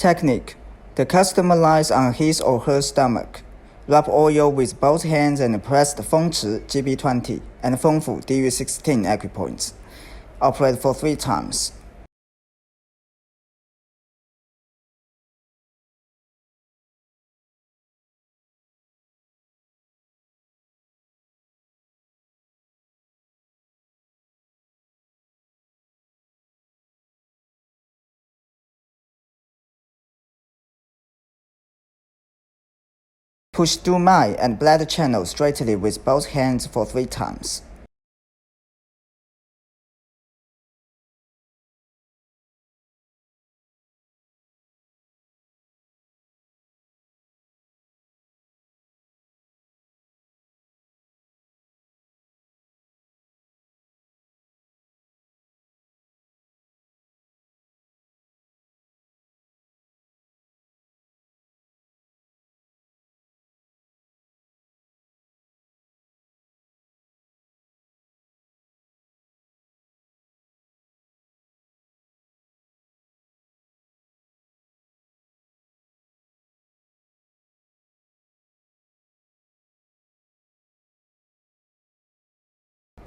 Technique: the customer lies on his or her stomach. Rub oil with both hands and press the 风池 GB20 and 风府 DU16 acupoints. Operate for 3 times. Push through my and bladder channel straightly with both hands for 3 times.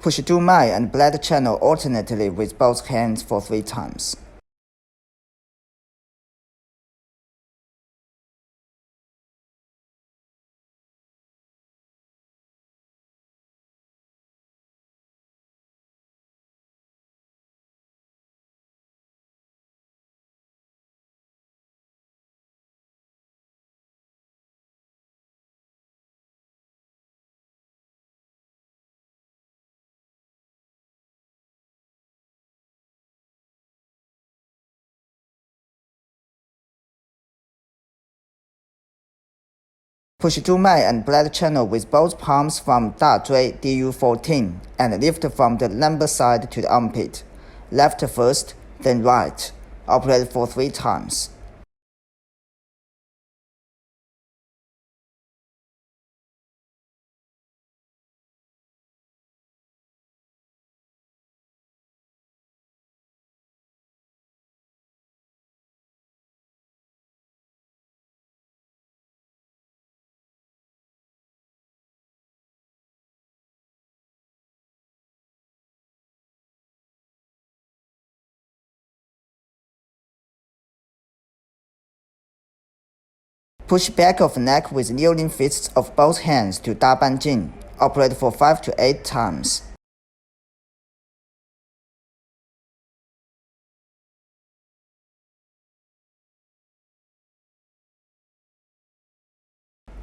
Push through my and bladder channel alternately with both hands for 3 times. Push through my and bladder channel with both palms from 大椎 DU14 and lift from the lumbar side to the armpit. Left first, then right. Operate for 3 times. Push back of neck with kneeling fists of both hands to 大半径. Operate for 5 to 8 times.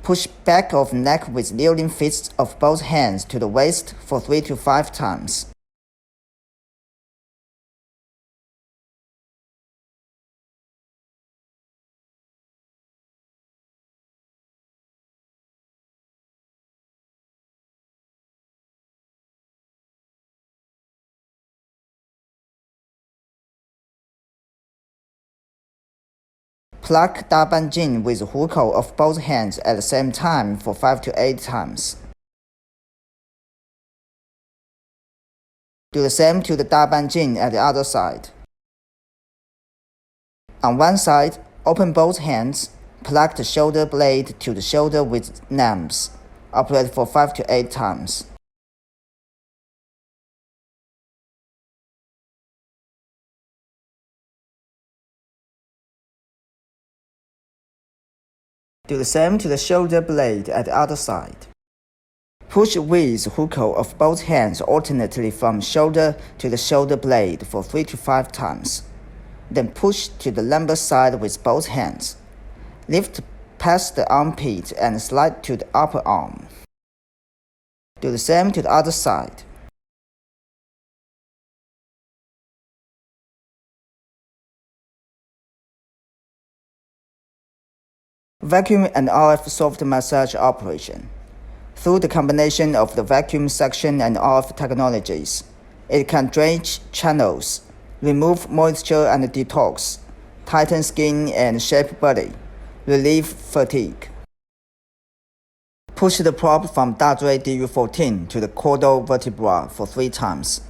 Push back of neck with kneeling fists of both hands to the waist for 3 to 5 times. Pluck 大半径 with 虎口 of both hands at the same time for 5 to 8 times. Do the same to the 大半径 at the other side. On one side, open both hands, pluck the shoulder blade to the shoulder with numbs. Operate for 5 to 8 times. Do the same to the shoulder blade at the other side. Push with huko of both hands alternately from shoulder to the shoulder blade for 3 to 5 times. Then push to the lumbar side with both hands. Lift past the armpit and slide to the upper arm. Do the same to the other side. Vacuum and RF soft massage operation. Through the combination of the vacuum suction and RF technologies, it can drench channels, remove moisture and detox, tighten skin and shape body, relieve fatigue. Push the probe from 大椎 DU14 to the caudal vertebra for 3 times.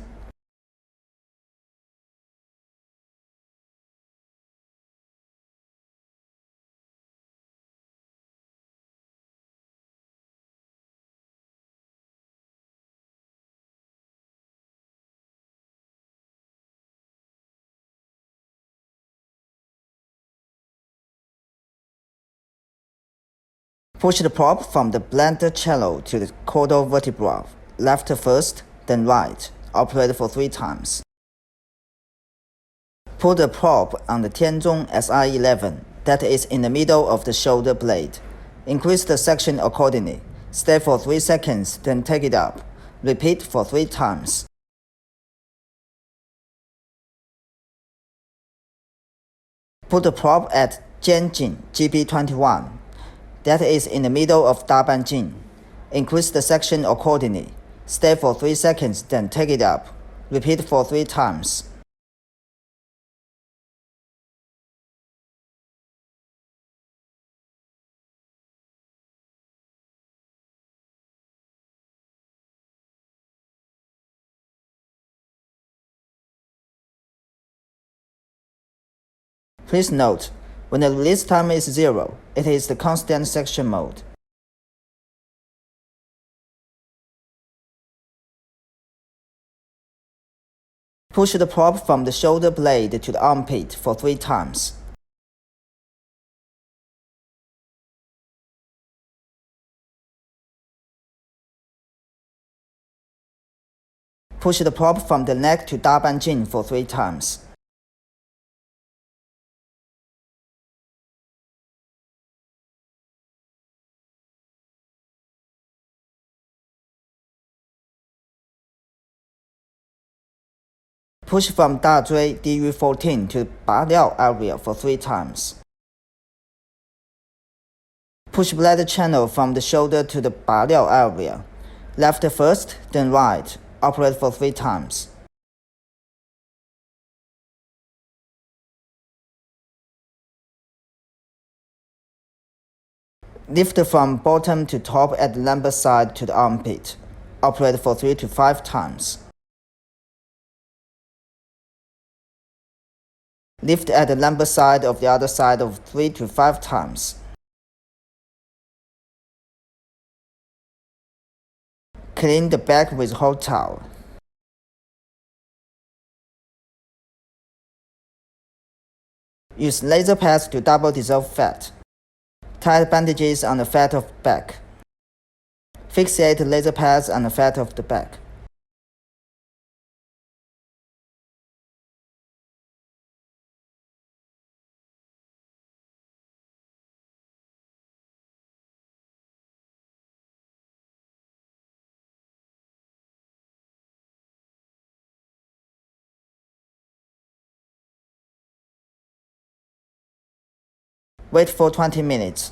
Push the probe from the blender channel to the caudal vertebra, left first, then right. Operate for 3 times. Put the probe on the Tianzhong SI11 that is in the middle of the shoulder blade. Increase the section accordingly. Stay for 3 seconds, then take it up. Repeat for 3 times. Put the probe at Jianjing GB21 that is in the middle of Dabanjing. Increase the section accordingly. Stay for 3 seconds, then take it up. Repeat for 3 times. Please note, when the release time is 0, it is the constant section mode. Push the probe from the shoulder blade to the armpit for 3 times. Push the probe from the neck to Dabanjing for 3 times. Push from Dazhui DU14 to Baliao area for 3 times. Push bladder channel from the shoulder to the Baliao area. Left first, then right. Operate for 3 times. Lift from bottom to top at the lumbar side to the armpit. Operate for 3 to 5 times. Lift at the lumbar side of the other side of 3 to 5 times. Clean the back with hot towel. Use laser pads to double dissolve fat. Tie bandages on the fat of back. Fixate laser pads on the fat of the back. Wait for 20 minutes.